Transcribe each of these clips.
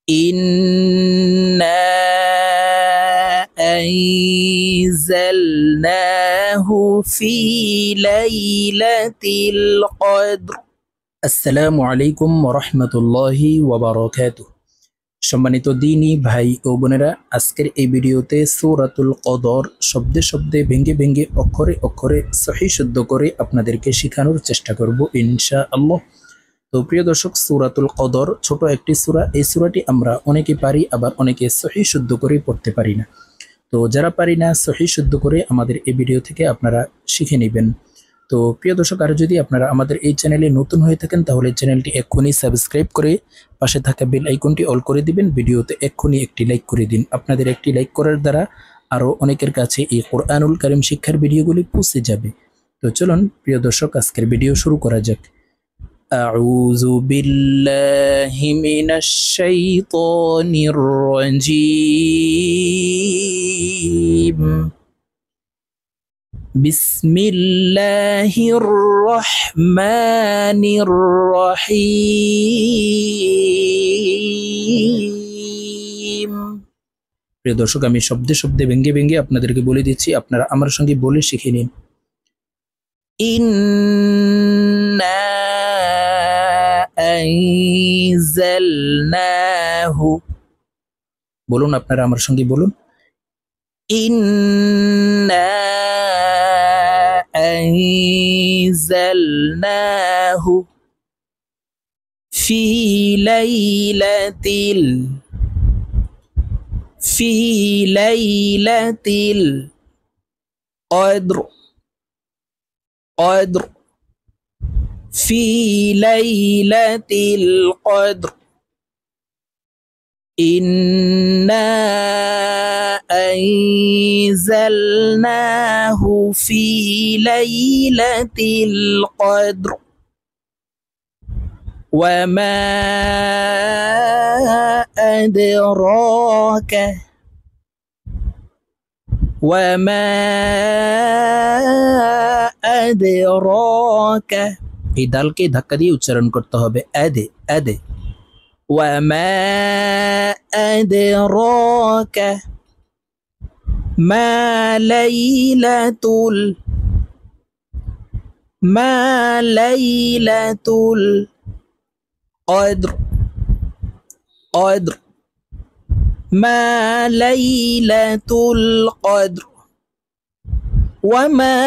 إنا أنزلناه في ليلة القدر আসসালামু আলাইকুম ওয়া রাহমাতুল্লাহি ওয়া বারাকাতুহু। সম্মানিত দ্বীনী ভাই ও বোনেরা, আজকের এই ভিডিওতে সূরাতুল কদর শব্দে শব্দে ভেঙে ভেঙে অক্ষরে অক্ষরে সহিহ শুদ্ধ করে আপনাদেরকে শেখানোর চেষ্টা করব ইনশাআল্লাহ। তো প্রিয় দর্শক, সূরাতুল কদর ছোট একটি সূরা। এই সূরাটি আমরা অনেকে পারি, আবার অনেকে সহিহ শুদ্ধ করে পড়তে পারি না। তো যারা পারি না সহিহ শুদ্ধ করে আমাদের এই ভিডিও থেকে আপনারা শিখে নেবেন। তো প্রিয় দর্শক, আর যদি আপনারা আমাদের এই চ্যানেলে নতুন হয়ে থাকেন তাহলে চ্যানেলটি এক্ষুনি সাবস্ক্রাইব করে পাশে থাকা বেল আইকনটি অল করে দিবেন। ভিডিওতে এক্ষুনি একটি লাইক করে দিন। আপনাদের একটি লাইক করার দ্বারা আরও অনেকের কাছে এই কোরআনুল কারীম শিক্ষার ভিডিওগুলি পৌঁছে যাবে। তো চলুন প্রিয় দর্শক, আজকের ভিডিও শুরু করা যাক। আউযু বিল্লাহি মিনাশ শাইতানির রাজীম। বিসমিল্লাহির রহমানির রহিম। প্রিয় দর্শক, আমি শব্দে শব্দে ভেঙে ভেঙে আপনাদেরকে বলে দিচ্ছি, আপনারা আমার সঙ্গে বলে শিখে নিন। ইন্না আনজালনাহু, বলুন আপনারা আমার সঙ্গে বলুন। ইন্না আনজালনাহু ফি লাইলাতিল কদর في ليلة القدر إنا أنزلناه في ليلة القدر وما أدراك এই দালকে ধাক্কা দিয়ে উচ্চারণ করতে হবে আদে আদে। ওয়ামা আদরাকা মা লাইলাতুল কদর মা লাইলাতুল কদর وما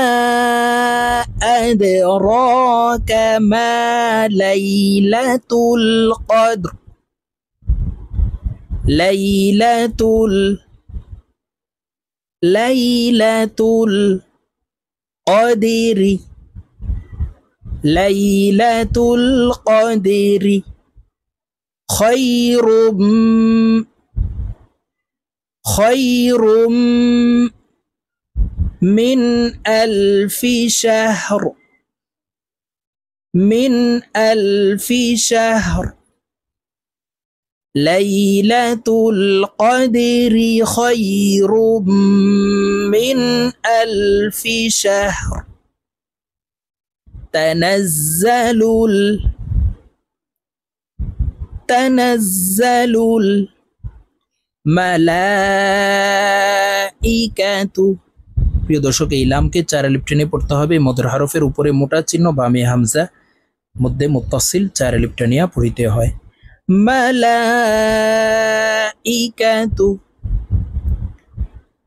أدراك ما ليلة القدر ليلة القدر خير من ألف شهر ليلة القدر خير من ألف شهر تنزل الملائكة। প্রিয় দর্শক, এই লামকে 4 আলিফ টেনে পড়তে হবে। মদের হরফের উপরে মোটা চিহ্ন, বামে হামজা, মধ্যে মুত্তাসিল, 4 আলিফ টানিয়া পড়িতে হয়। মালাইকাতু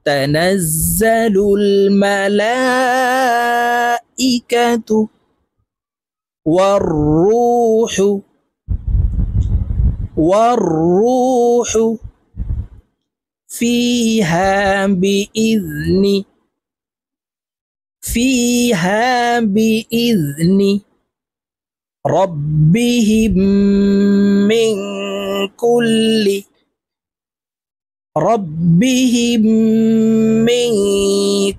তানাজ্জালুল মালাইকাতু ওয়ার-রূহু ফিহা بإذن ربهم من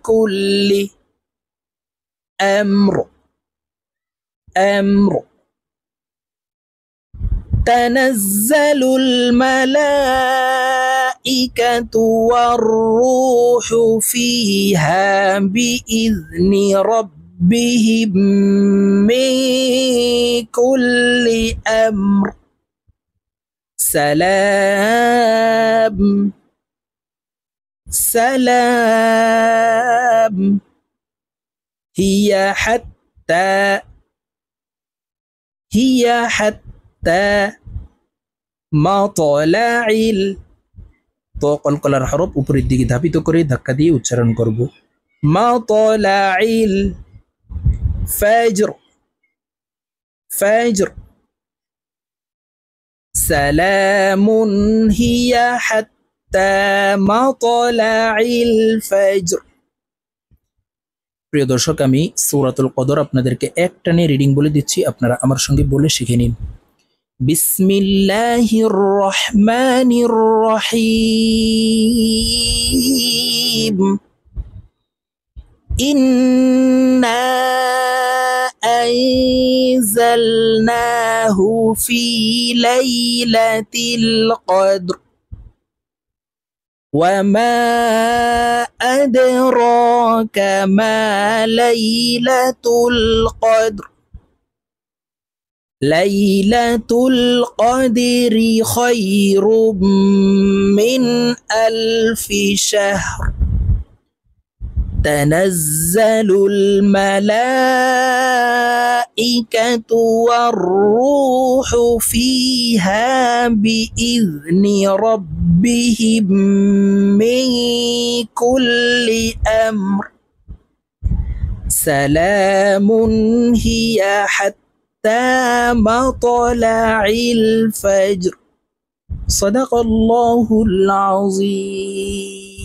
كل أمر تنزل الملائكة والروح فيها بإذن ربهم من كل أمر সালাম সালাম হিয়া হাত্তা মাতলাইল। তো কলকলার হরফ উপরের দিকে ধাবিত করে ধাক্কা দিয়ে উচ্চারণ করব। মাতলাইল ফাজর ফাজর সালামুন হিয়া হাত্তা মাতলাইল ফাজর। প্রিয় দর্শক, আমি সূরাতুল কদর আপনাদেরকে এক টানে রিডিং বলে দিচ্ছি, আপনারা আমার সঙ্গে বলে শিখে নিন। বিসমিল্লাহির রহমানির রহিম। ইন্না আনজালনাহু ফি লাইলাতিল কদর وما أدراك ما ليلة القدر ليلة القدر خير من 1000 شهر تنزل الملائكة والروح فيها بإذن ربهم من كل أمر سلام هي حتى مطلع الفجر صدق الله العظيم।